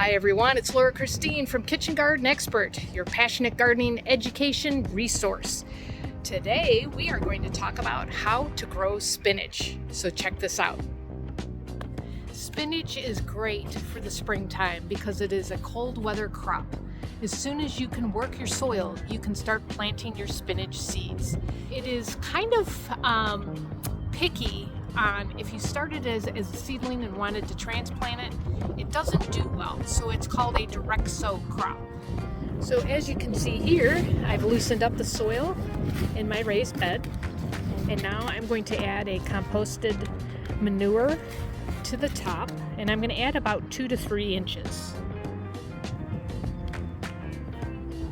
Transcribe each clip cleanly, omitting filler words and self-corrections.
Hi everyone, it's Laura Christine from Kitchen Garden Expert, your passionate gardening education resource. Today we are going to talk about how to grow spinach. So check this out. Spinach is great for the springtime because it is a cold weather crop. As soon as you can work your soil, you can start planting your spinach seeds. It is kind of picky on if you started as a seedling and wanted to transplant it, it doesn't do well. So it's called a direct sow crop. So as you can see here, I've loosened up the soil in my raised bed. And now I'm going to add a composted manure to the top. And I'm going to add about 2 to 3 inches.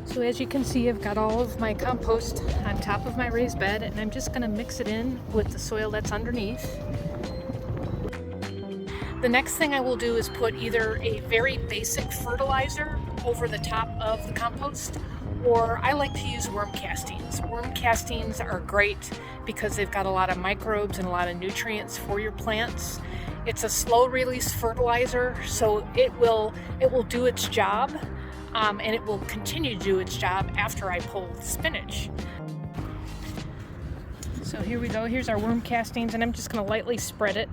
So as you can see, I've got all of my compost on top of my raised bed, and I'm just going to mix it in with the soil that's underneath. The next thing I will do is put either a very basic fertilizer over the top of the compost, or I like to use worm castings. Worm castings are great because they've got a lot of microbes and a lot of nutrients for your plants. It's a slow release fertilizer, so it will do its job. And it will continue to do its job after I pull the spinach. So here we go, here's our worm castings, and I'm just going to lightly spread it.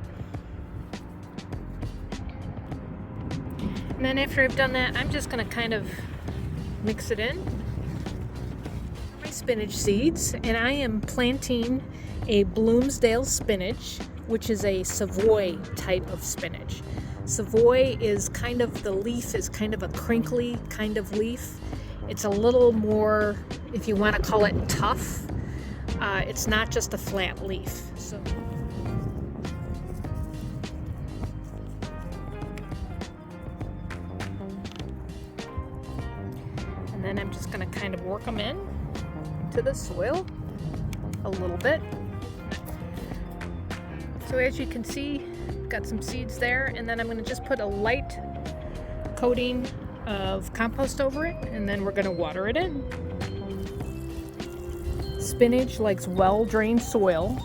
And then after I've done that, I'm just going to kind of mix it in. My spinach seeds, and I am planting a Bloomsdale spinach, which is a Savoy type of spinach. Savoy is kind of, the leaf is kind of a crinkly kind of leaf. It's a little more, if you want to call it, tough. It's not just a flat leaf. So and then I'm just going to kind of work them in to the soil a little bit. So as you can see, got some seeds there, and then I'm going to just put a light coating of compost over it, and then we're going to water it in. Spinach likes well-drained soil.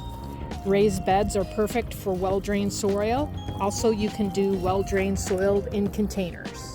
Raised beds are perfect for well-drained soil. Also, you can do well-drained soil in containers.